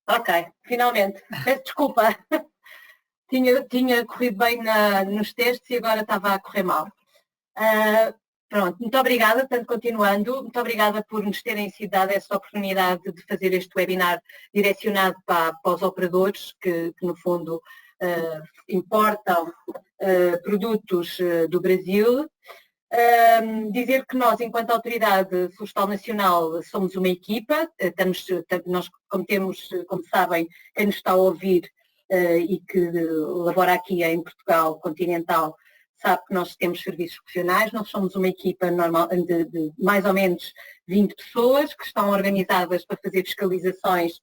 Ok, finalmente. Peço desculpa. Tinha corrido bem nos testes e agora estava a correr mal. Pronto, muito obrigada, portanto, continuando, muito obrigada por nos terem sido dada esta oportunidade de fazer este webinar direcionado para os operadores que no fundo, importam produtos do Brasil. Dizer que nós, enquanto Autoridade Florestal Nacional, somos uma equipa, nós, como sabem, quem nos está a ouvir e que labora aqui em Portugal continental, sabe que nós temos serviços regionais, nós somos uma equipa normal de mais ou menos 20 pessoas que estão organizadas para fazer fiscalizações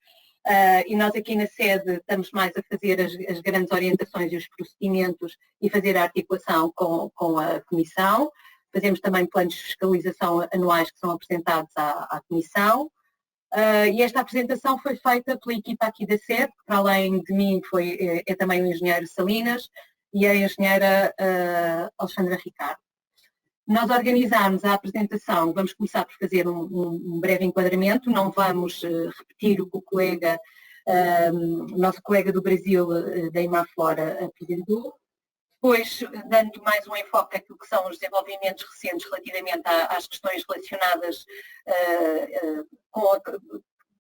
e nós aqui na sede estamos mais a fazer as grandes orientações e os procedimentos e fazer a articulação com a Comissão. Fazemos também planos de fiscalização anuais que são apresentados à Comissão. E esta apresentação foi feita pela equipa aqui da sede, que para além de mim é também o engenheiro Salinas e a engenheira Alexandra Ricardo. Nós organizámos a apresentação, vamos começar por fazer um breve enquadramento, não vamos repetir o que o nosso colega do Brasil, da Imaflora, apresentou. Depois, dando mais um enfoque àquilo que são os desenvolvimentos recentes relativamente às questões relacionadas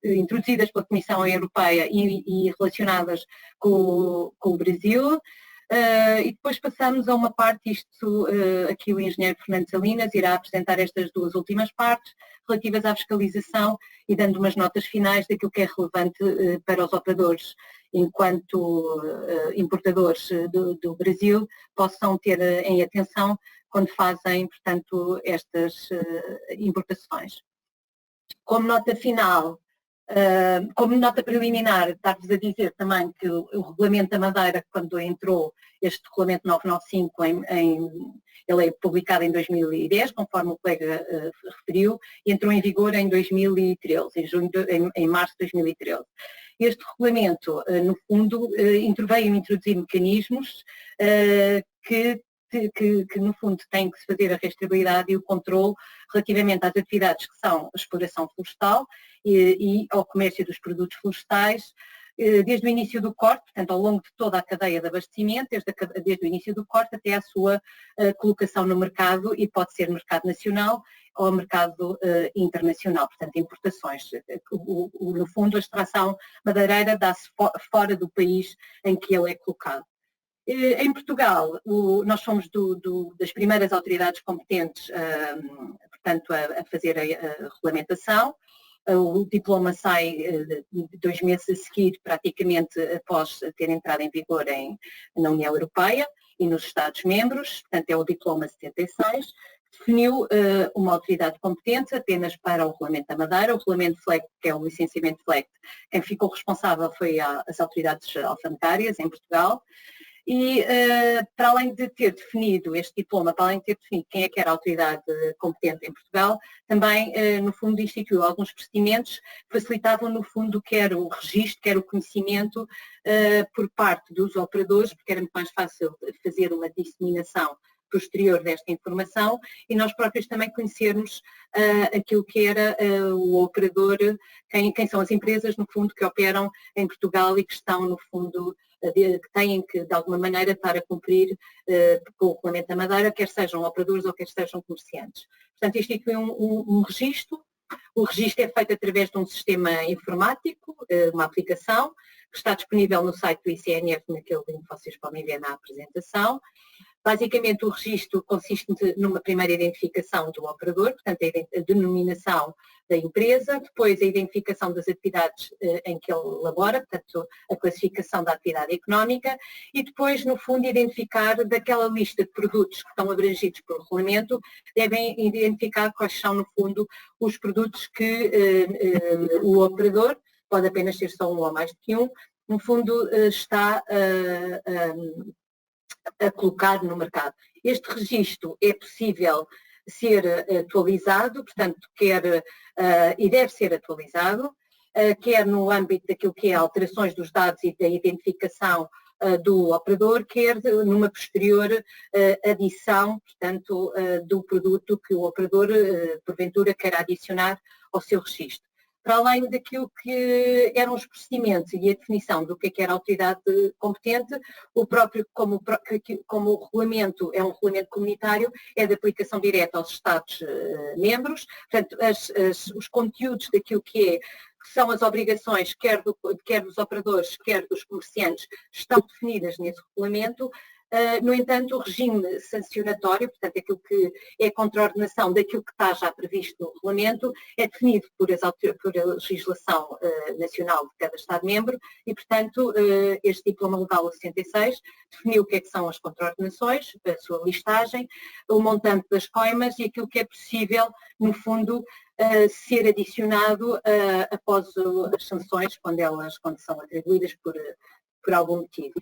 introduzidas pela Comissão Europeia e relacionadas com o Brasil. E depois passamos a uma parte, aqui o engenheiro Fernando Salinas irá apresentar estas duas últimas partes relativas à fiscalização e dando umas notas finais daquilo que é relevante para os operadores enquanto importadores do Brasil possam ter em atenção quando fazem, portanto, estas importações. Como nota final, como nota preliminar, dar-vos a dizer também que o Regulamento da Madeira, quando entrou, este Regulamento 995, ele é publicado em 2010, conforme o colega referiu, e entrou em vigor em 2013, em março de 2013. Este regulamento, no fundo, veio introduzir mecanismos que no fundo têm que se fazer a rastreabilidade e o controle relativamente às atividades que são a exploração florestal e ao comércio dos produtos florestais, desde o início do corte, portanto, ao longo de toda a cadeia de abastecimento, desde o início do corte até à sua colocação no mercado, e pode ser mercado nacional ou mercado internacional, portanto, importações. No fundo, a extração madeireira dá-se fora do país em que ele é colocado. Em Portugal, nós somos das primeiras autoridades competentes, portanto, a fazer a regulamentação. O diploma sai 2 meses a seguir, praticamente após ter entrado em vigor na União Europeia e nos Estados-membros, portanto é o diploma 76, definiu uma autoridade competente apenas para o Regulamento da Madeira, o Regulamento FLEGT, que é o licenciamento FLEGT, quem ficou responsável foi as autoridades alfandegárias em Portugal. E para além de ter definido este diploma, para além de ter definido quem é que era a autoridade competente em Portugal, também no fundo instituiu alguns procedimentos que facilitavam no fundo quer o registro, quer o conhecimento por parte dos operadores, porque era muito mais fácil fazer uma disseminação posterior desta informação e nós próprios também conhecermos aquilo que era o operador, quem são as empresas no fundo que operam em Portugal e que estão no fundo que têm que, de alguma maneira, estar a cumprir com o Regulamento da Madeira, quer sejam operadores ou quer sejam comerciantes. Portanto, isto é um registro. O registro é feito através de um sistema informático, uma aplicação, que está disponível no site do ICNF, naquele link que vocês podem ver na apresentação. Basicamente, o registro consiste numa primeira identificação do operador, portanto, a denominação da empresa, depois a identificação das atividades em que ele labora, portanto, a classificação da atividade económica e depois, no fundo, identificar daquela lista de produtos que estão abrangidos pelo regulamento, devem identificar quais são, no fundo, os produtos que o operador, pode apenas ser só um ou mais do que um, no fundo, está a colocar no mercado. Este registro é possível ser atualizado, portanto, e deve ser atualizado, quer no âmbito daquilo que é alterações dos dados e da identificação do operador, quer numa posterior adição, portanto, do produto que o operador, porventura, queira adicionar ao seu registro. para além daquilo que eram os procedimentos e a definição do que era a autoridade competente, como o regulamento é um regulamento comunitário, é de aplicação direta aos Estados-membros, portanto, os conteúdos daquilo que são as obrigações, quer dos operadores, quer dos comerciantes, estão definidas nesse regulamento. No entanto, o regime sancionatório, portanto, aquilo que é a contraordenação daquilo que está já previsto no regulamento, é definido por a legislação nacional de cada Estado-membro e, portanto, este Diploma Legal 66 definiu o que são as contraordenações, a sua listagem, o montante das coimas e aquilo que é possível, no fundo, ser adicionado após as sanções, quando são atribuídas por algum motivo.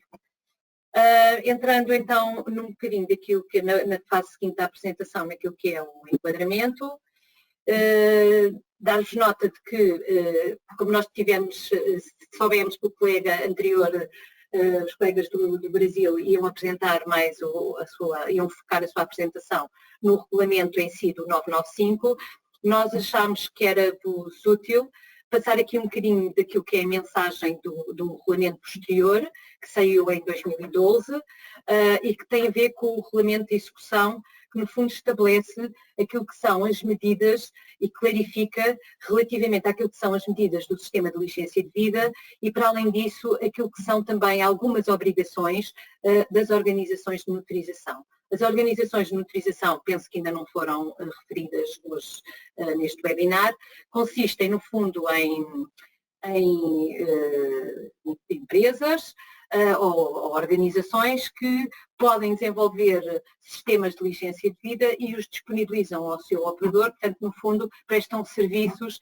Entrando então num bocadinho daquilo que na fase seguinte da apresentação, naquilo que é o enquadramento, dar-vos nota de que, como nós soubemos que o colega anterior, os colegas do Brasil iam apresentar mais iam focar a sua apresentação no regulamento em si do 995, nós achámos que era-vos útil passar aqui um bocadinho daquilo que é a mensagem do regulamento posterior, que saiu em 2012, e que tem a ver com o regulamento de execução, que no fundo estabelece aquilo que são as medidas e clarifica relativamente àquilo que são as medidas do sistema de licença de vida e, para além disso, aquilo que são também algumas obrigações das organizações de monitorização. As organizações de monitorização, penso que ainda não foram referidas hoje neste webinar, consistem, no fundo, em empresas ou organizações que podem desenvolver sistemas de licença de vida e os disponibilizam ao seu operador, portanto, no fundo, prestam serviços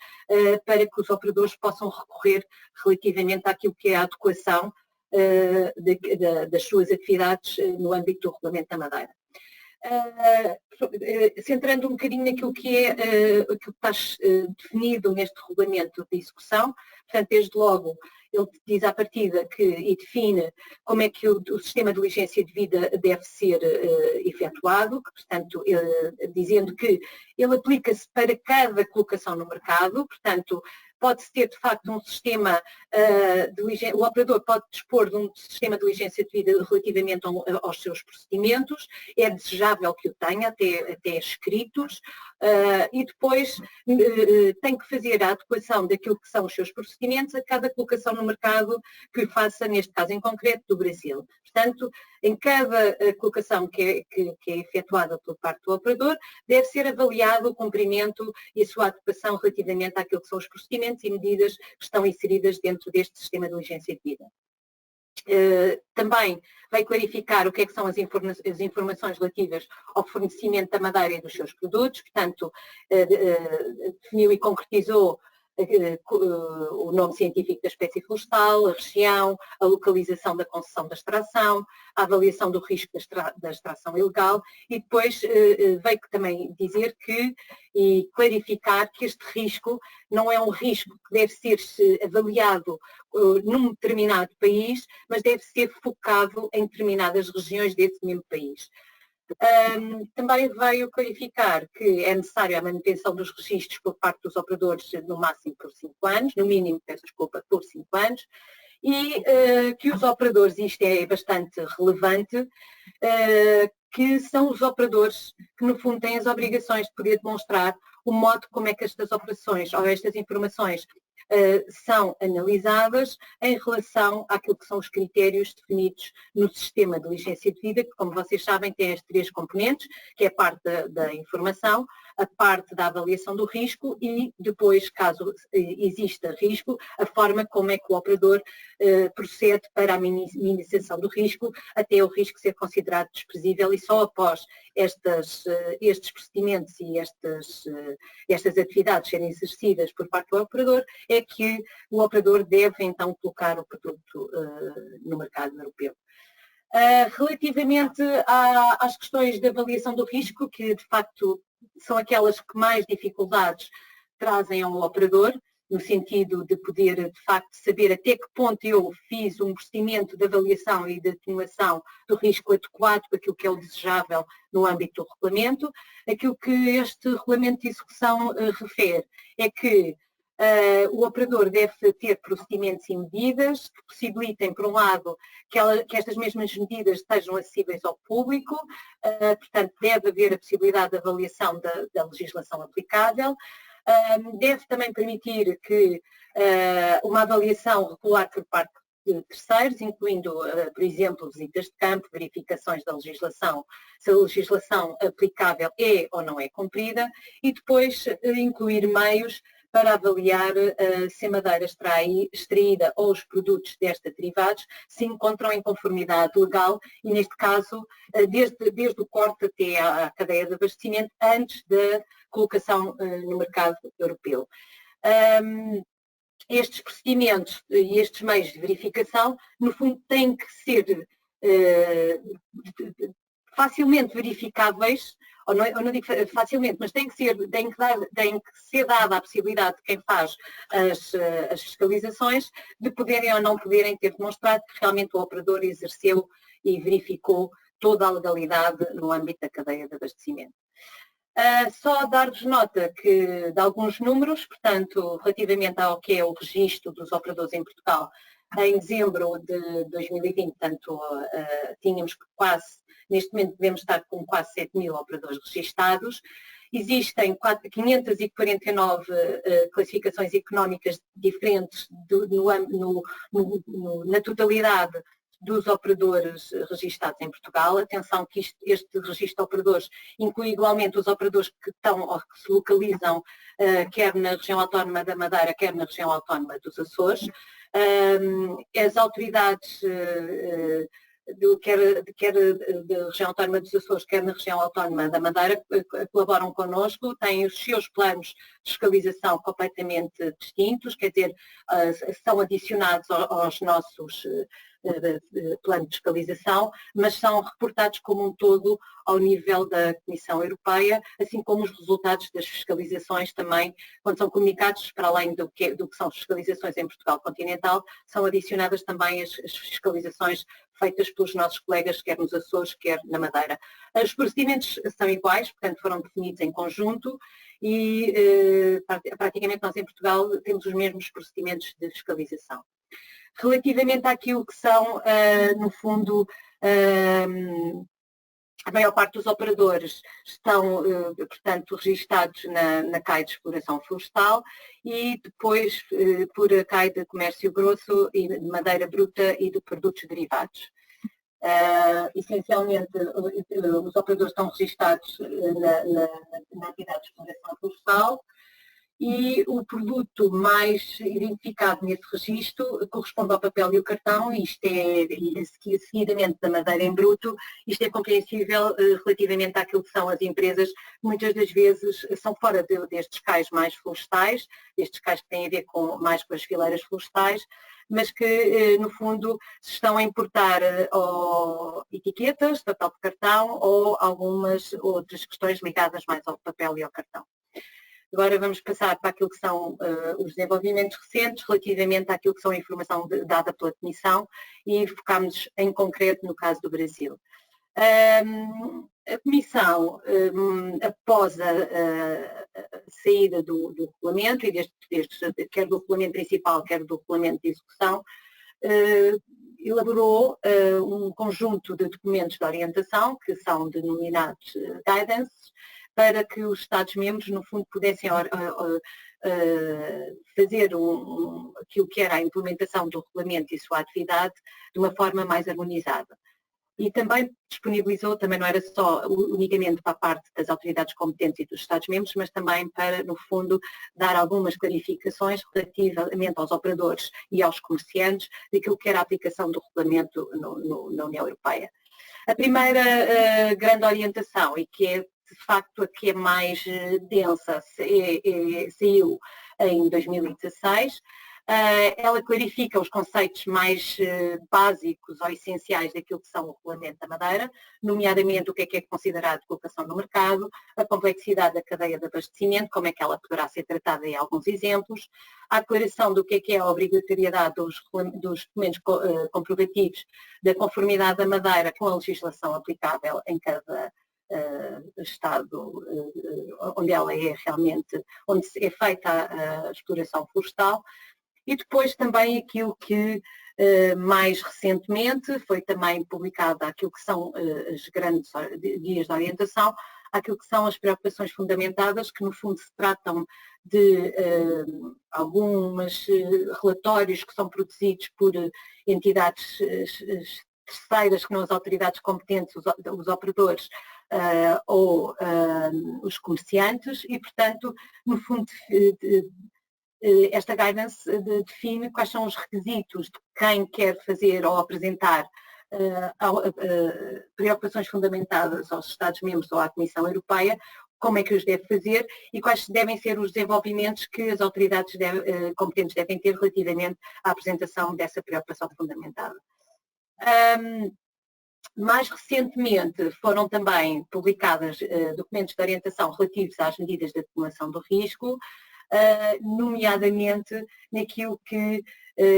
para que os operadores possam recorrer relativamente àquilo que é a adequação das suas atividades no âmbito do Regulamento da Madeira. Centrando um bocadinho naquilo que aquilo que está definido neste regulamento de execução, portanto, desde logo ele diz à partida e define como é que o sistema de licença de vida deve ser efetuado, portanto, dizendo que ele aplica-se para cada colocação no mercado, portanto, pode-se ter, de facto, um sistema o operador pode dispor de um sistema de licença de vida relativamente aos seus procedimentos, é desejável que o tenha, até escritos, e depois tem que fazer a adequação daquilo que são os seus procedimentos a cada colocação no mercado que faça, neste caso em concreto, do Brasil. Portanto, em cada colocação que é efetuada por parte do operador, deve ser avaliado o cumprimento e a sua adequação relativamente àquilo que são os procedimentos e medidas que estão inseridas dentro deste sistema de licença de vida. Também vai clarificar o que é que são as informações relativas ao fornecimento da madeira e dos seus produtos, portanto, definiu e concretizou o nome científico da espécie florestal, a região, a localização da concessão da extração, a avaliação do risco da extração ilegal e depois veio também dizer e clarificar que este risco não é um risco que deve ser avaliado num determinado país, mas deve ser focado em determinadas regiões desse mesmo país. Também veio clarificar que é necessária a manutenção dos registros por parte dos operadores no máximo por 5 anos, no mínimo, peço desculpa, por 5 anos, e que os operadores, isto é bastante relevante, que são os operadores que no fundo têm as obrigações de poder demonstrar o modo como é que estas operações ou estas informações são analisadas em relação àquilo que são os critérios definidos no sistema de licença de vida, que, como vocês sabem, tem as 3 componentes, que é a parte da informação, a parte da avaliação do risco e depois, caso exista risco, a forma como é que o operador procede para a minimização do risco, até o risco ser considerado desprezível e só após estes procedimentos e estas atividades serem exercidas por parte do operador é que o operador deve então colocar o produto no mercado europeu. Relativamente às questões de avaliação do risco, que de facto são aquelas que mais dificuldades trazem ao operador, no sentido de poder, de facto, saber até que ponto eu fiz um procedimento de avaliação e de atenuação do risco adequado para aquilo que é o desejável no âmbito do regulamento. Aquilo que este regulamento de execução refere é que O operador deve ter procedimentos e medidas que possibilitem, por um lado, que estas mesmas medidas estejam acessíveis ao público, portanto, deve haver a possibilidade de avaliação da legislação aplicável, deve também permitir que uma avaliação regular por parte de terceiros, incluindo, por exemplo, visitas de campo, verificações da legislação, se a legislação aplicável é ou não é cumprida, e depois incluir meios para avaliar se a madeira extraída ou os produtos destes derivados se encontram em conformidade legal e, neste caso, desde o corte até à cadeia de abastecimento, antes da colocação no mercado europeu. Estes procedimentos e estes meios de verificação, no fundo, têm que ser facilmente verificáveis, ou não digo facilmente, mas tem que ser dada a possibilidade de quem faz as fiscalizações de poderem ou não poderem ter demonstrado que realmente o operador exerceu e verificou toda a legalidade no âmbito da cadeia de abastecimento. Só dar-vos nota de alguns números, portanto, relativamente ao que é o registro dos operadores em Portugal, em dezembro de 2020, portanto, tínhamos neste momento devemos estar com quase 7.000 operadores registados. Existem 549 classificações económicas diferentes na totalidade dos operadores registados em Portugal. Atenção que este registro de operadores inclui igualmente os operadores que estão ou que se localizam quer na região autónoma da Madeira, quer na região autónoma dos Açores. As autoridades quer da região autónoma dos Açores, quer na região autónoma da Madeira, colaboram connosco, têm os seus planos de fiscalização completamente distintos, quer dizer, são adicionados aos nossos plano de fiscalização, mas são reportados como um todo ao nível da Comissão Europeia, assim como os resultados das fiscalizações também, quando são comunicados, para além do que são fiscalizações em Portugal continental, são adicionadas também as fiscalizações feitas pelos nossos colegas, quer nos Açores, quer na Madeira. Os procedimentos são iguais, portanto foram definidos em conjunto e praticamente nós em Portugal temos os mesmos procedimentos de fiscalização. Relativamente àquilo que são, no fundo, a maior parte dos operadores estão, portanto, registados na CAI de Exploração Florestal e depois por a CAI de Comércio Grosso e de Madeira Bruta e de Produtos Derivados. Essencialmente, os operadores estão registados na atividade de exploração florestal e o produto mais identificado nesse registro corresponde ao papel e o cartão, isto é, seguidamente da madeira em bruto, isto é compreensível relativamente àquilo que são as empresas, muitas das vezes são fora destes cais mais florestais, estes cais que têm a ver mais com as fileiras florestais, mas que, no fundo, se estão a importar ou etiquetas, papel de cartão ou algumas outras questões ligadas mais ao papel e ao cartão. Agora vamos passar para aquilo que são os desenvolvimentos recentes relativamente àquilo que são a informação dada pela Comissão e focámos em concreto no caso do Brasil. A Comissão, após a saída do regulamento, e quer do regulamento principal, quer do regulamento de execução, elaborou um conjunto de documentos de orientação, que são denominados guidances, para que os Estados-membros, no fundo, pudessem fazer aquilo que era a implementação do regulamento e sua atividade de uma forma mais harmonizada. E também disponibilizou, também não era só unicamente para a parte das autoridades competentes e dos Estados-membros, mas também para, no fundo, dar algumas clarificações relativamente aos operadores e aos comerciantes daquilo que era a aplicação do regulamento na União Europeia. A primeira grande orientação, e que é de facto a que é mais densa, saiu em 2016, ela clarifica os conceitos mais básicos ou essenciais daquilo que são o regulamento da madeira, nomeadamente o que é considerado colocação no mercado, a complexidade da cadeia de abastecimento, como é que ela poderá ser tratada em alguns exemplos, a declaração do que é a obrigatoriedade dos documentos comprovativos da conformidade da madeira com a legislação aplicável em cada estado onde ela é realmente, onde é feita a exploração florestal. E depois também aquilo que mais recentemente foi também publicado aquilo que são as grandes guias de orientação, aquilo que são as preocupações fundamentadas, que no fundo se tratam de alguns relatórios que são produzidos por entidades terceiras que não as autoridades competentes, os operadores ou os comerciantes e, portanto, no fundo esta guidance define quais são os requisitos de quem quer fazer ou apresentar preocupações fundamentadas aos Estados-membros ou à Comissão Europeia, como é que os deve fazer e quais devem ser os desenvolvimentos que as autoridades competentes devem ter relativamente à apresentação dessa preocupação fundamentada. Mais recentemente foram também publicadas documentos de orientação relativos às medidas de atenuação do risco, nomeadamente naquilo que,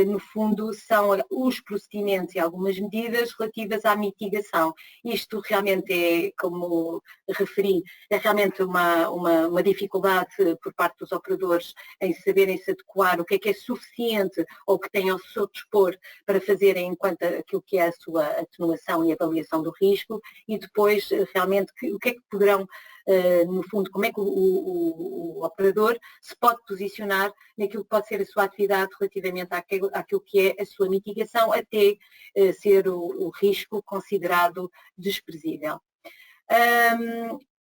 no fundo, são os procedimentos e algumas medidas relativas à mitigação. Isto realmente é, como referi, é realmente uma dificuldade por parte dos operadores em saberem se adequar o que é suficiente ou que têm ao seu dispor para fazerem enquanto aquilo que é a sua atenuação e avaliação do risco e depois realmente o que é que poderão no fundo, como é que o operador se pode posicionar naquilo que pode ser a sua atividade relativamente àquilo que é a sua mitigação, até ser o risco considerado desprezível.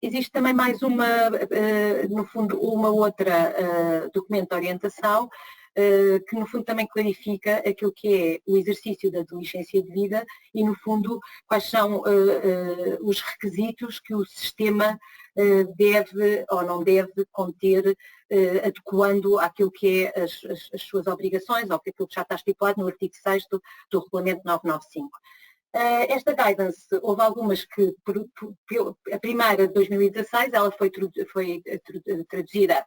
Existe também mais no fundo, uma outra documento de orientação que no fundo também clarifica aquilo que é o exercício da diligência de vida e no fundo quais são os requisitos que o sistema deve ou não deve conter adequando àquilo que é as suas obrigações ou aquilo que já está estipulado no artigo 6º do Regulamento 995. Esta guidance, houve algumas que, a primeira de 2016, ela foi traduzida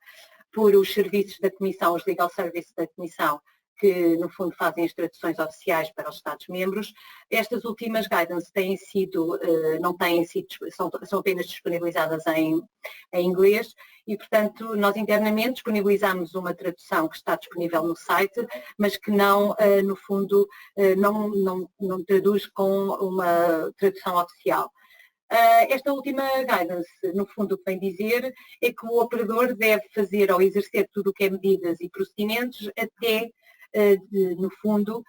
por os serviços da Comissão, os Legal Services da Comissão, que no fundo fazem as traduções oficiais para os Estados-membros. Estas últimas guidance têm sido, não têm sido, são apenas disponibilizadas em inglês e, portanto, nós internamente disponibilizamos uma tradução que está disponível no site, mas que não, no fundo, não traduz com uma tradução oficial. Esta última guidance, no fundo, o que vem dizer é que o operador deve fazer ou exercer tudo o que é medidas e procedimentos até, no fundo,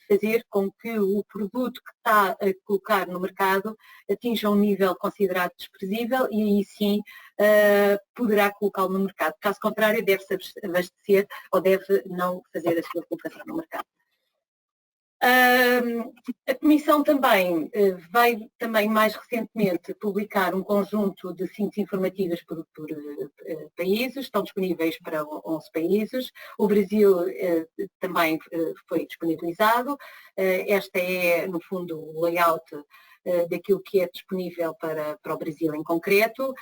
fazer com que o produto que está a colocar no mercado atinja um nível considerado desprezível e aí sim poderá colocá-lo no mercado. Caso contrário, deve-se abastecer ou deve não fazer a sua colocação no mercado. A Comissão também vai mais recentemente publicar um conjunto de síntese informativas por países, estão disponíveis para 11 países, o Brasil também foi disponibilizado, esta é no fundo o layout daquilo que é disponível para o Brasil em concreto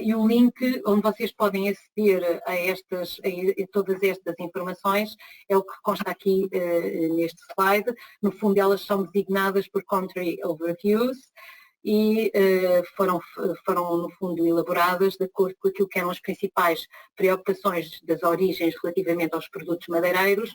e o link onde vocês podem aceder a todas estas informações é o que consta aqui neste slide. No fundo elas são designadas por Country Overviews e foram no fundo elaboradas de acordo com aquilo que eram as principais preocupações das origens relativamente aos produtos madeireiros,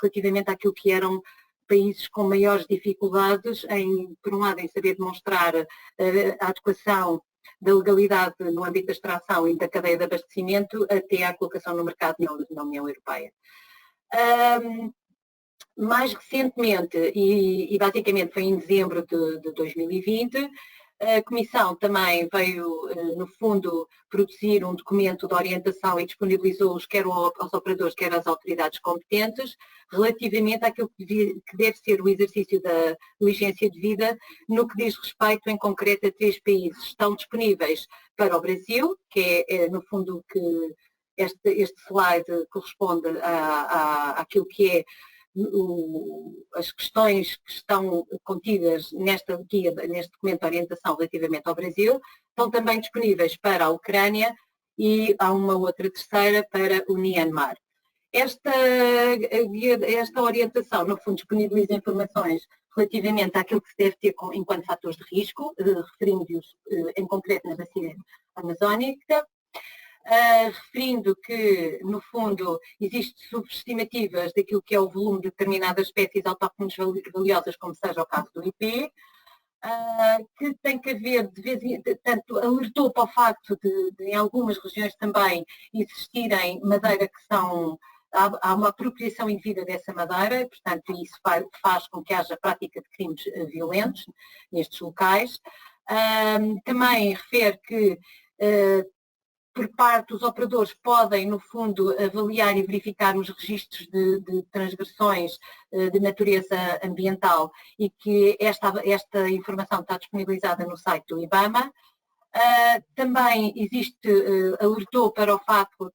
relativamente àquilo que eram países com maiores dificuldades em, por um lado, em saber demonstrar a adequação da legalidade no âmbito da extração e da cadeia de abastecimento até à colocação no mercado na União Europeia. Mais recentemente, e basicamente foi em dezembro de 2020, a Comissão também veio, no fundo, produzir um documento de orientação e disponibilizou-os quer aos operadores, quer às autoridades competentes, relativamente àquilo que deve ser o exercício da diligência de vida no que diz respeito, em concreto, a 3 países. Estão disponíveis para o Brasil, que é no fundo, que este slide corresponde àquilo que é as questões que estão contidas neste documento de orientação relativamente ao Brasil, estão também disponíveis para a Ucrânia e há uma outra terceira para o Myanmar. Esta orientação, no fundo, disponibiliza informações relativamente àquilo que se deve ter enquanto fatores de risco, referindo-os em concreto na bacia amazónica, referindo que, no fundo, existem subestimativas daquilo que é o volume de determinadas espécies autóctones valiosas, como seja o caso do IP, que tem que haver, de vez em quando, alertou para o facto de em algumas regiões também existirem madeira que são, há uma apropriação indevida dessa madeira, portanto isso faz com que haja prática de crimes violentos nestes locais. Também refere que por parte dos operadores podem, no fundo, avaliar e verificar os registros de transgressões de natureza ambiental e que esta informação está disponibilizada no site do IBAMA. Também alertou para o facto,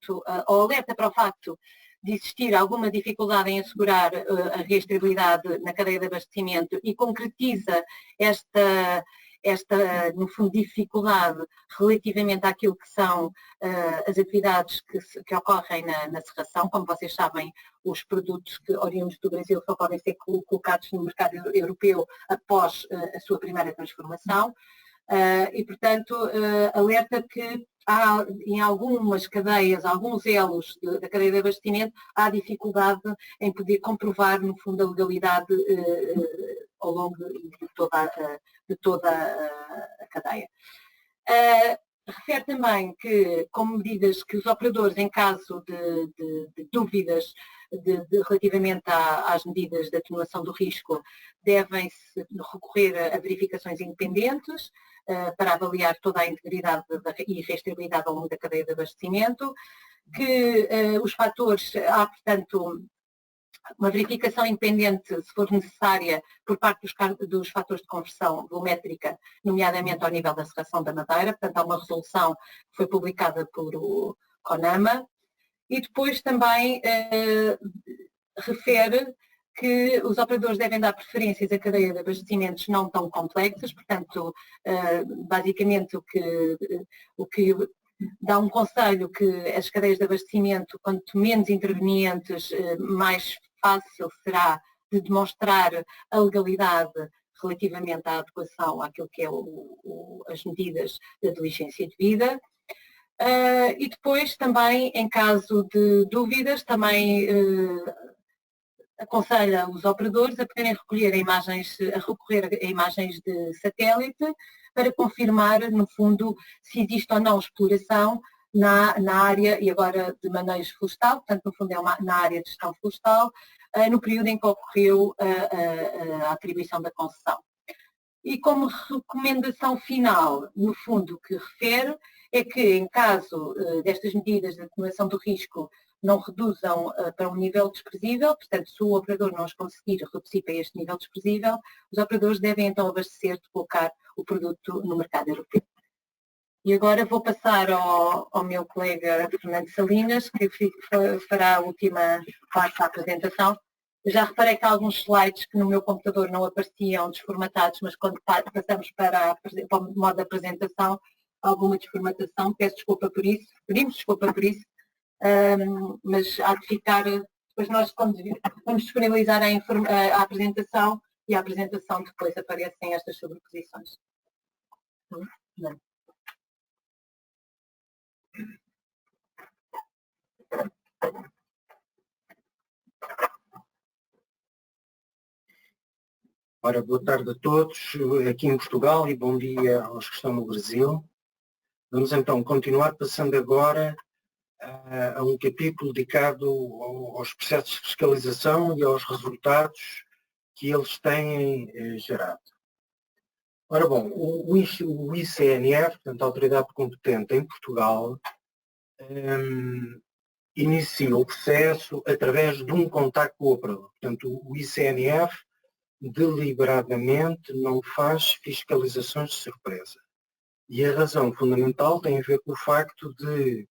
ou alerta para o facto de existir alguma dificuldade em assegurar a rastreabilidade na cadeia de abastecimento e concretiza esta, no fundo, dificuldade relativamente àquilo que são as atividades que ocorrem na serração. Como vocês sabem, os produtos oriundos do Brasil só podem ser colocados no mercado europeu após a sua primeira transformação. E, portanto, alerta que há em algumas cadeias, alguns elos da cadeia de abastecimento, há dificuldade em poder comprovar, no fundo, a legalidade ao longo de toda a cadeia. Refere também que, como medidas que os operadores, em caso de dúvidas relativamente às medidas de atenuação do risco, devem recorrer a verificações independentes para avaliar toda a integridade e rastreabilidade ao longo da cadeia de abastecimento, que os fatores, há, portanto, uma verificação independente, se for necessária, por parte dos fatores de conversão volumétrica, nomeadamente ao nível da serração da madeira. Portanto, há uma resolução que foi publicada por o CONAMA. E depois também refere que os operadores devem dar preferências à cadeia de abastecimentos não tão complexas, portanto, basicamente o que dá um conselho que as cadeias de abastecimento, quanto menos intervenientes, mais fácil será de demonstrar a legalidade relativamente à adequação àquilo que é as medidas da diligência devida. E depois também, em caso de dúvidas, também aconselha os operadores a poderem recorrer a imagens de satélite para confirmar, no fundo, se existe ou não exploração na área, e agora de manejo florestal, portanto, no fundo é na área de gestão florestal, no período em que ocorreu a atribuição da concessão. E como recomendação final, no fundo, o que refere é que, em caso destas medidas de atenuação do risco não reduzam para um nível desprezível, portanto, se o operador não os conseguir reduzir para este nível desprezível, os operadores devem então abastecer de colocar o produto no mercado europeu. E agora vou passar ao meu colega Fernando Salinas, que fará a última parte da apresentação. Eu já reparei que há alguns slides que no meu computador não apareciam desformatados, mas quando passamos para o modo de apresentação, alguma desformatação, peço desculpa por isso, pedimos desculpa por isso, mas há de ficar, depois nós quando vamos disponibilizar a apresentação e a apresentação depois aparecem estas sobreposições. Não. Ora, boa tarde a todos aqui em Portugal e bom dia aos que estão no Brasil. Vamos então continuar passando agora a um capítulo dedicado aos processos de fiscalização e aos resultados que eles têm gerado. Ora bom, o ICNF, portanto a Autoridade Competente em Portugal, inicia o processo através de um contacto com o operador. Portanto, o ICNF deliberadamente não faz fiscalizações de surpresa. E a razão fundamental tem a ver com o facto de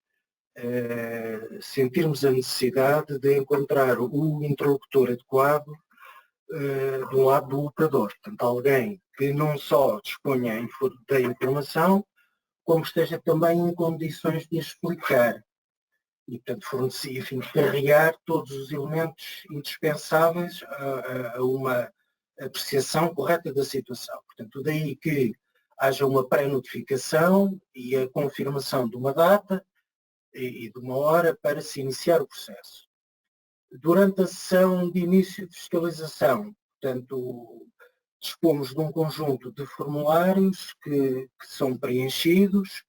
sentirmos a necessidade de encontrar o interlocutor adequado do lado do operador. Portanto, alguém que não só disponha da informação, como esteja também em condições de explicar. E, portanto, fornecer, enfim, carregar todos os elementos indispensáveis a uma apreciação correta da situação. Portanto, daí que haja uma pré-notificação e a confirmação de uma data e de uma hora para se iniciar o processo. Durante a sessão de início de fiscalização, portanto, dispomos de um conjunto de formulários que são preenchidos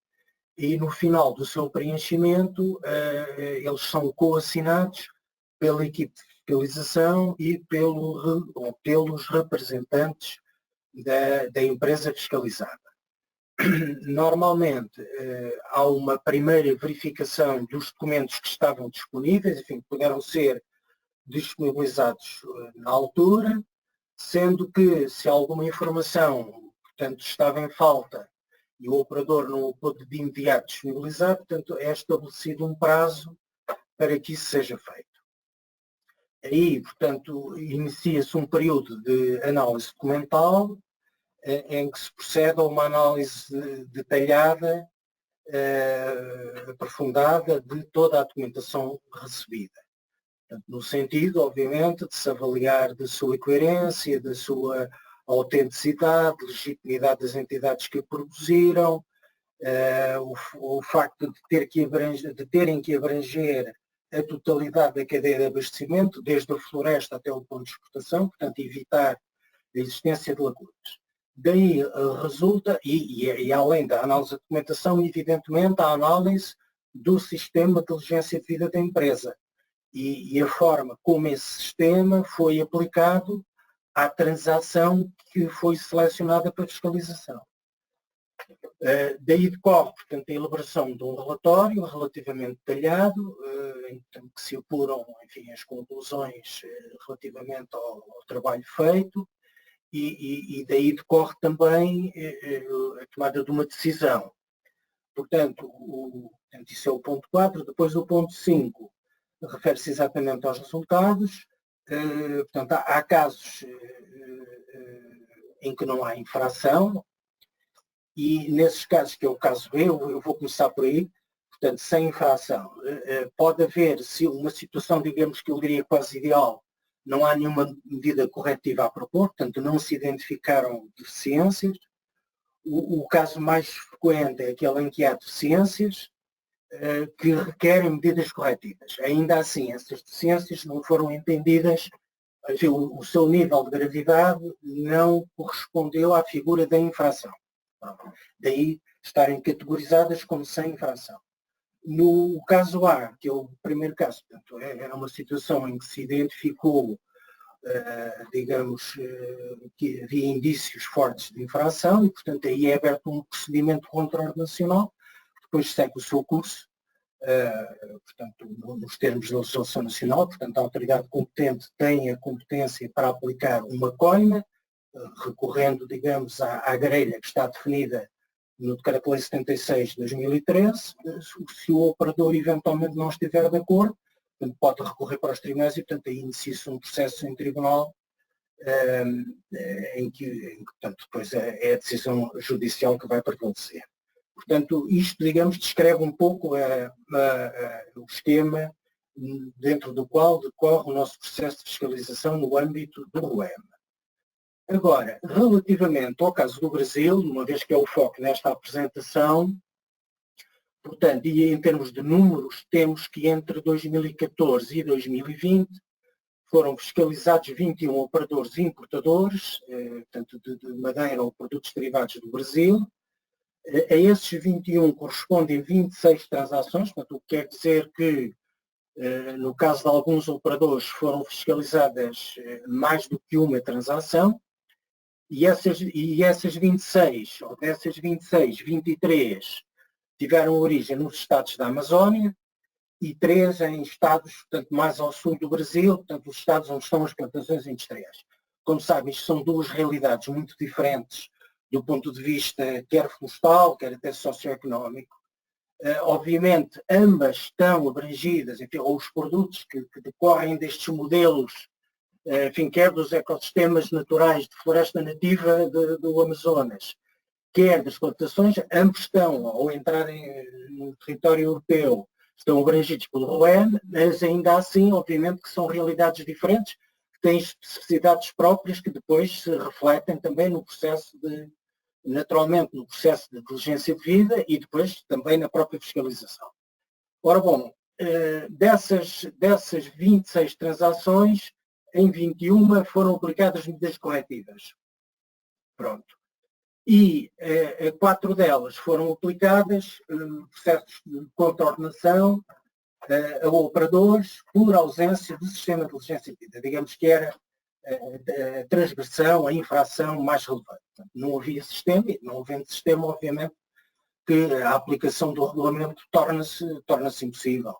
e no final do seu preenchimento eles são coassinados pela equipe de fiscalização e pelos representantes da empresa fiscalizada. Normalmente há uma primeira verificação dos documentos que estavam disponíveis, enfim, que puderam ser disponibilizados na altura, sendo que se alguma informação, portanto, estava em falta e o operador não o pôde de imediato disponibilizar, portanto, é estabelecido um prazo para que isso seja feito. Aí, portanto, inicia-se um período de análise documental em que se procede a uma análise detalhada, aprofundada de toda a documentação recebida. Portanto, no sentido, obviamente, de se avaliar da sua coerência, da sua autenticidade, legitimidade das entidades que a produziram, o facto de terem que abranger a totalidade da cadeia de abastecimento, desde a floresta até o ponto de exportação, portanto, evitar a existência de lacunas. Daí resulta, e além da análise da documentação, evidentemente, a análise do sistema de diligência de vida da empresa e a forma como esse sistema foi aplicado à transação que foi selecionada para fiscalização. Daí decorre, portanto, a elaboração de um relatório relativamente detalhado, em que se apuram, enfim, as conclusões relativamente ao trabalho feito, e daí decorre também a tomada de uma decisão. Portanto, isso é o ponto 4. Depois o ponto 5 refere-se exatamente aos resultados. Portanto, há casos em que não há infração, e nesses casos, que é o caso B, eu vou começar por aí, portanto, sem infração. Pode haver uma situação, digamos que eu diria quase ideal, não há nenhuma medida corretiva a propor, portanto, não se identificaram deficiências. O caso mais frequente é aquele em que há deficiências que requerem medidas corretivas. Ainda assim, essas deficiências não foram entendidas, enfim, o seu nível de gravidade não correspondeu à figura da infração. Daí estarem categorizadas como sem infração. No caso A, que é o primeiro caso, portanto, era uma situação em que se identificou, digamos, que havia indícios fortes de infração e, portanto, aí é aberto um procedimento contraordenacional, depois segue o seu curso, portanto, nos termos da legislação nacional, portanto, a autoridade competente tem a competência para aplicar uma coima, recorrendo, digamos, à grelha que está definida no Decreto-Lei 76 de 2013, se o operador eventualmente não estiver de acordo, pode recorrer para os tribunais e, portanto, aí inicia-se um processo em tribunal em que, portanto, depois é a decisão judicial que vai prevalecer. Portanto, isto, digamos, descreve um pouco o esquema dentro do qual decorre o nosso processo de fiscalização no âmbito do RUEM. Agora, relativamente ao caso do Brasil, uma vez que é o foco nesta apresentação, portanto, e em termos de números, temos que entre 2014 e 2020 foram fiscalizados 21 operadores importadores, portanto, de madeira ou produtos derivados do Brasil. A esses 21 correspondem 26 transações, portanto, o que quer dizer que, no caso de alguns operadores, foram fiscalizadas mais do que uma transação. E essas 26, ou dessas 26, 23 tiveram origem nos estados da Amazónia e 3 em estados, portanto, mais ao sul do Brasil, portanto, os estados onde estão as plantações industriais. Como sabem, isto são duas realidades muito diferentes do ponto de vista quer florestal, quer até socioeconómico. Obviamente, ambas estão abrangidas, enfim, ou os produtos que decorrem destes modelos, enfim, quer dos ecossistemas naturais de floresta nativa do Amazonas, quer das plantações, ambos estão, ao entrarem no território europeu, estão abrangidos pelo RUEM, mas ainda assim, obviamente, que são realidades diferentes, que têm especificidades próprias que depois se refletem também no processo naturalmente no processo de diligência de vida e depois também na própria fiscalização. Ora bom, dessas 26 transações, em 21 foram aplicadas medidas corretivas. Pronto. E 4 delas foram aplicadas processos de contraordenação a operadores por ausência de sistema de diligência de vida. Digamos que era a transgressão, a infração mais relevante. Não havia sistema, e não havendo sistema, obviamente, que a aplicação do regulamento torna-se impossível.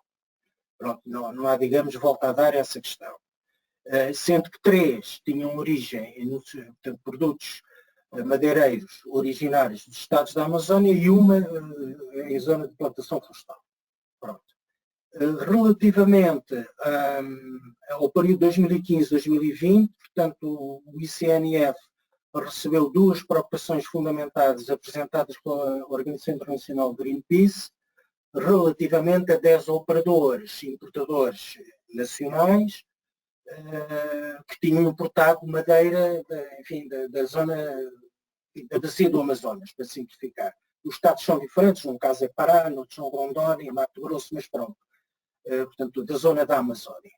Pronto, não há, digamos, volta a dar essa questão. Sendo que 3 tinham origem em produtos madeireiros originários dos estados da Amazónia e uma em zona de plantação florestal. Pronto. Relativamente ao período 2015-2020, portanto, o ICNF recebeu 2 preocupações fundamentadas apresentadas pela Organização Internacional Greenpeace relativamente a 10 operadores importadores nacionais que tinham importado madeira da zona da bacia do Amazonas, para simplificar. Os estados são diferentes, num caso é Pará, no outro são Rondônia, Mato Grosso, mas pronto. Portanto, da zona da Amazónia.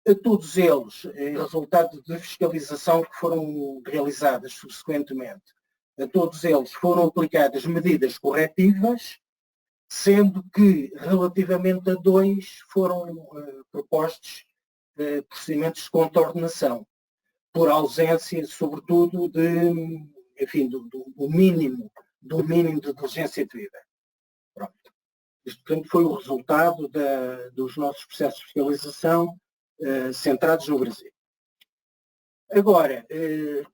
A todos eles, resultado de fiscalização que foram realizadas subsequentemente, a todos eles foram aplicadas medidas corretivas, sendo que, relativamente a 2, foram propostos procedimentos de contraordenação, por ausência, sobretudo, do mínimo de diligência devida. Pronto. Isto, portanto, foi o resultado dos nossos processos de fiscalização centrados no Brasil. Agora,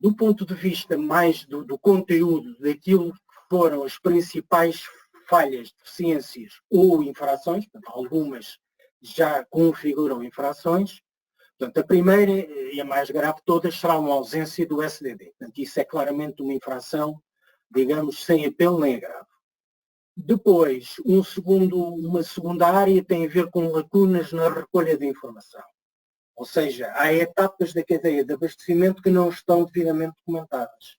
do ponto de vista mais do conteúdo, daquilo que foram as principais falhas, deficiências ou infrações, portanto, algumas já configuram infrações, portanto, a primeira e a mais grave de todas será uma ausência do SDD. Portanto, isso é claramente uma infração, digamos, sem apelo nem agravo. Depois, uma segunda área tem a ver com lacunas na recolha de informação. Ou seja, há etapas da cadeia de abastecimento que não estão devidamente documentadas.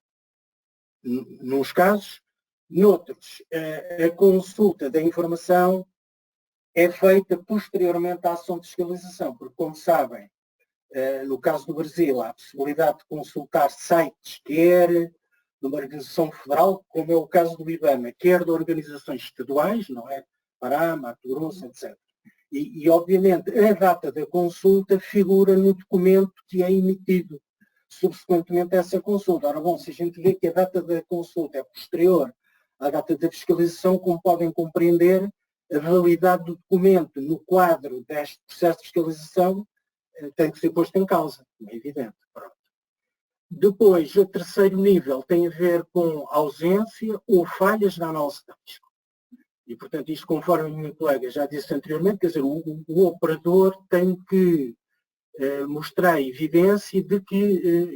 Nos casos, noutros, a consulta da informação é feita posteriormente à ação de fiscalização, porque, como sabem, no caso do Brasil, há a possibilidade de consultar sites, quer de uma organização federal, como é o caso do IBAMA, quer de organizações estaduais, não é? Pará, Mato Grosso, etc. E, obviamente, a data da consulta figura no documento que é emitido subsequentemente a essa consulta. Ora bom, se a gente vê que a data da consulta é posterior à data da fiscalização, como podem compreender, a validade do documento no quadro deste processo de fiscalização tem que ser posto em causa, é evidente. Pronto. Depois, o terceiro nível tem a ver com ausência ou falhas na análise de risco. E, portanto, isto, conforme a minha colega já disse anteriormente, quer dizer, o operador tem que mostrar a evidência de que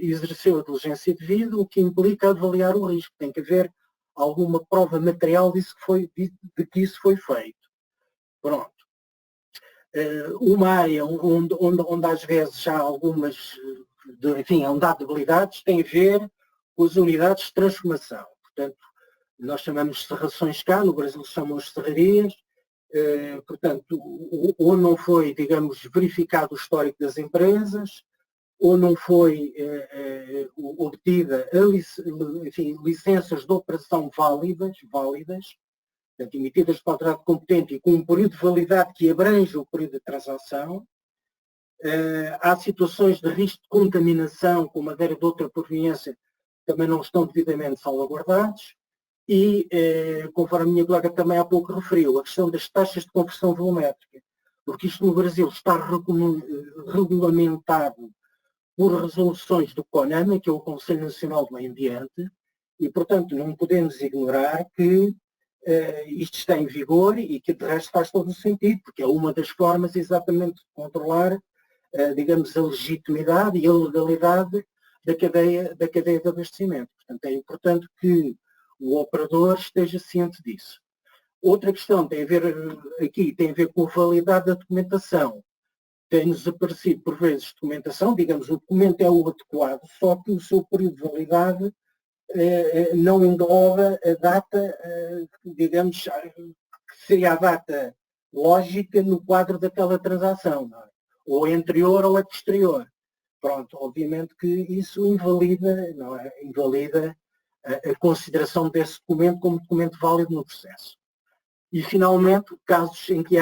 exerceu a diligência devida, o que implica avaliar o risco. Tem que haver alguma prova material de que isso foi feito. Pronto. Uma área onde às vezes há algumas, onde há debilidades, tem a ver com as unidades de transformação. Portanto, nós chamamos de serrações cá, no Brasil chamamos de serrarias, portanto, ou não foi, digamos, verificado o histórico das empresas, ou não foi obtida licenças de operação válidas, portanto, emitidas de contrato competente e com um período de validade que abrange o período de transação. Há situações de risco de contaminação com madeira de outra proveniência que também não estão devidamente salvaguardados. E, conforme a minha colega também há pouco referiu, a questão das taxas de conversão volumétrica, porque isto no Brasil está regulamentado por resoluções do CONAMA, que é o Conselho Nacional do Meio Ambiente, e, portanto, não podemos ignorar que isto está em vigor e que, de resto, faz todo o sentido, porque é uma das formas exatamente de controlar, digamos, a legitimidade e a legalidade da cadeia de abastecimento. Portanto, é importante que o operador esteja ciente disso. Outra questão tem a ver com a validade da documentação. tem-nos aparecido por vezes documentação, digamos, o documento é o adequado, só que o seu período de validade não engloba a data, digamos, que seria a data lógica no quadro daquela transação, não é? Ou é anterior ou é posterior. Pronto, obviamente que isso invalida, não é? Invalida a consideração desse documento como documento válido no processo. E, finalmente, casos em que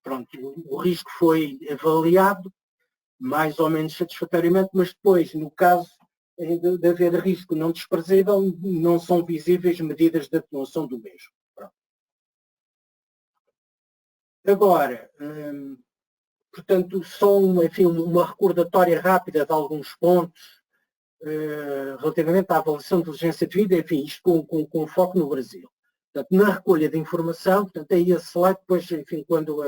pronto, o risco foi avaliado mais ou menos satisfatoriamente, mas depois, no caso de haver risco não desprezível, não são visíveis medidas de atenuação do mesmo. Pronto. Agora, portanto, só uma recordatória rápida de alguns pontos relativamente à avaliação de diligência de vida, enfim, isto com foco no Brasil. Portanto, na recolha de informação, portanto, aí esse slide, depois, enfim, quando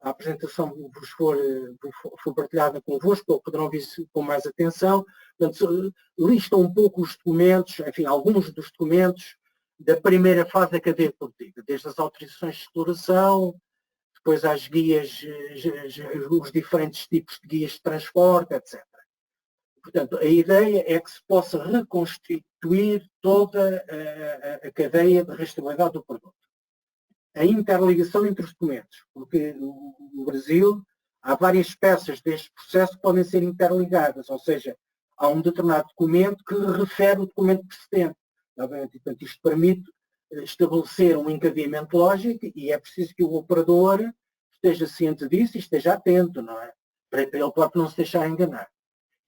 a apresentação vos for partilhada convosco, poderão ver com mais atenção. Portanto, listam um pouco os documentos, enfim, alguns dos documentos da primeira fase da cadeia produtiva, desde as autorizações de exploração, depois às guias, os diferentes tipos de guias de transporte, etc. Portanto, a ideia é que se possa reconstituir toda a cadeia de rastreabilidade do produto. A interligação entre os documentos, porque no Brasil há várias peças deste processo que podem ser interligadas, ou seja, há um determinado documento que refere o documento precedente. Portanto, isto permite estabelecer um encadeamento lógico e é preciso que o operador esteja ciente disso e esteja atento, não é? Para ele próprio não se deixar enganar.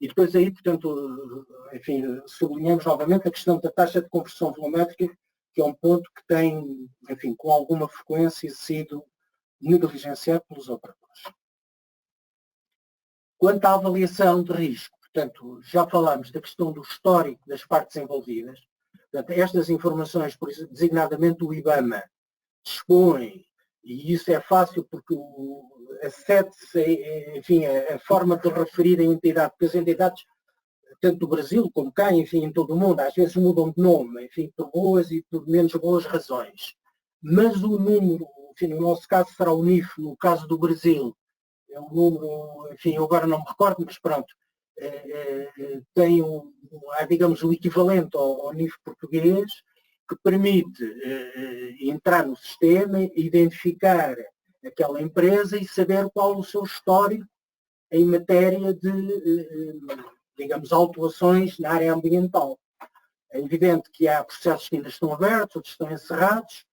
E depois aí, portanto, enfim, sublinhamos novamente a questão da taxa de conversão volumétrica, que é um ponto que tem, enfim, com alguma frequência sido negligenciado pelos operadores. Quanto à avaliação de risco, portanto, já falamos da questão do histórico das partes envolvidas. Portanto, estas informações, por isso, designadamente o IBAMA, dispõe, e isso é fácil porque enfim, a forma de referir a entidade, porque as entidades, tanto do Brasil como cá, enfim, em todo o mundo, às vezes mudam de nome, enfim, por boas e por menos boas razões. Mas o número, enfim, no nosso caso será o NIF, no caso do Brasil, é um número, enfim, eu agora não me recordo, mas pronto, tem digamos, o equivalente ao NIF português, que permite entrar no sistema, identificar aquela empresa e saber qual o seu histórico em matéria de, digamos, autuações na área ambiental. É evidente que há processos que ainda estão abertos, outros estão encerrados,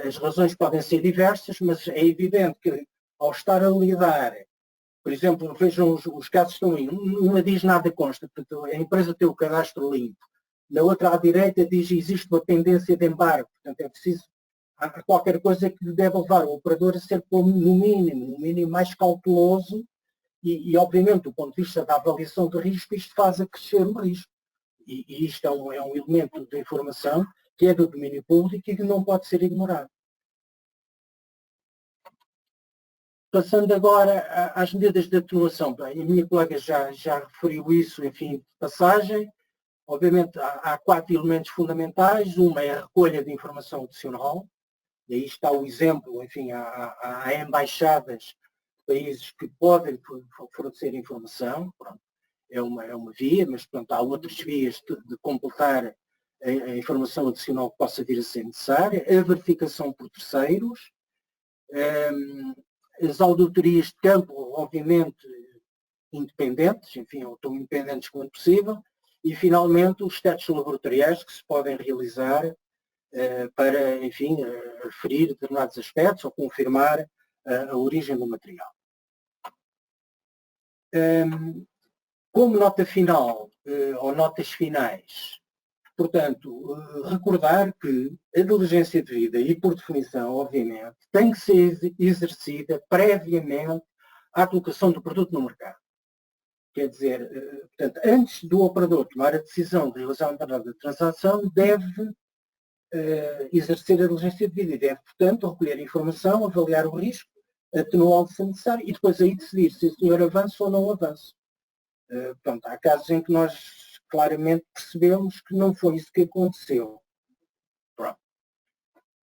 as razões podem ser diversas, mas é evidente que ao estar a lidar, por exemplo, vejam os casos que estão aí, uma diz nada consta, portanto, a empresa tem o cadastro limpo, na outra à direita diz que existe uma pendência de embargo, portanto é preciso, há qualquer coisa que deve levar o operador a ser no mínimo mais cauteloso e obviamente do ponto de vista da avaliação de risco isto faz acrescer o risco e isto é um elemento de informação que é do domínio público e que não pode ser ignorado. Passando agora às medidas de atenuação, bem, a minha colega já referiu isso, enfim, de passagem. Obviamente, há 4 elementos fundamentais. Uma é a recolha de informação adicional. E aí está o exemplo, enfim, há embaixadas de países que podem fornecer informação. Pronto, é uma via, mas pronto, há outras vias de completar a informação adicional que possa vir a ser necessária. A verificação por terceiros. As auditorias de campo, obviamente, independentes, enfim, ou tão independentes quanto possível. E, finalmente, os testes laboratoriais que se podem realizar para, enfim, referir determinados aspectos ou confirmar a origem do material. Como nota final, ou notas finais, portanto, recordar que a diligência devida e, por definição, obviamente, tem que ser exercida previamente à colocação do produto no mercado. Quer dizer, portanto, antes do operador tomar a decisão de realizar uma determinada transação, deve exercer a diligência devida e deve, portanto, recolher informação, avaliar o risco, atenuá-lo se necessário e depois aí decidir se o senhor avança ou não avança. Portanto, há casos em que nós claramente percebemos que não foi isso que aconteceu. Pronto.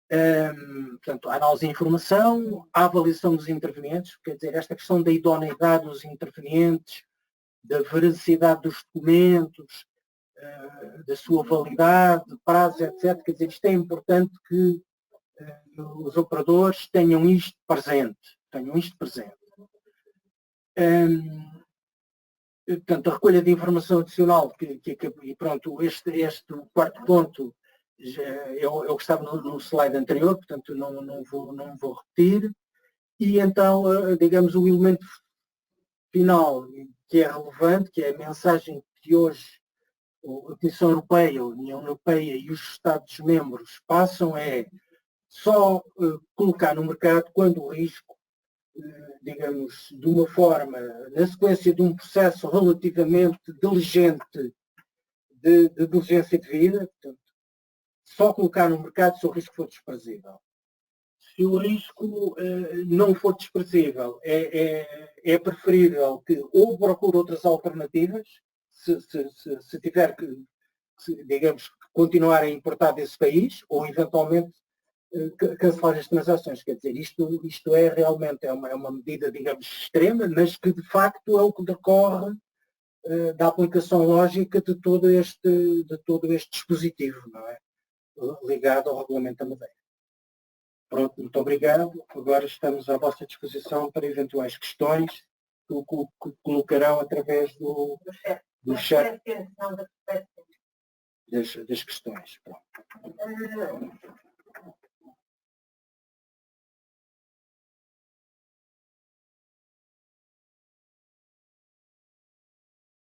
Portanto, a análise de informação, a avaliação dos intervenientes, quer dizer, esta questão da idoneidade dos intervenientes, da veracidade dos documentos, da sua validade, prazo, etc. Quer dizer, isto é importante que os operadores tenham isto presente. Portanto, a recolha de informação adicional, e pronto, este quarto ponto, eu estava no slide anterior, portanto não vou repetir. E então, digamos, o elemento final que é relevante, que é a mensagem que hoje a Comissão Europeia, a União Europeia e os Estados-membros passam é só colocar no mercado quando o risco, digamos, de uma forma, na sequência de um processo relativamente diligente de diligência devida, portanto, só colocar no mercado se o risco for desprezível. Se o risco não for desprezível, é preferível que ou procure outras alternativas, se tiver que, digamos, continuar a importar desse país, ou eventualmente cancelar as transações. Quer dizer, isto é realmente uma medida, digamos, extrema, mas que de facto é o que decorre da aplicação lógica de todo este dispositivo, não é? Ligado ao Regulamento da Madeira. Pronto, muito obrigado. Agora estamos à vossa disposição para eventuais questões que colocarão através do chat das questões. Pronto.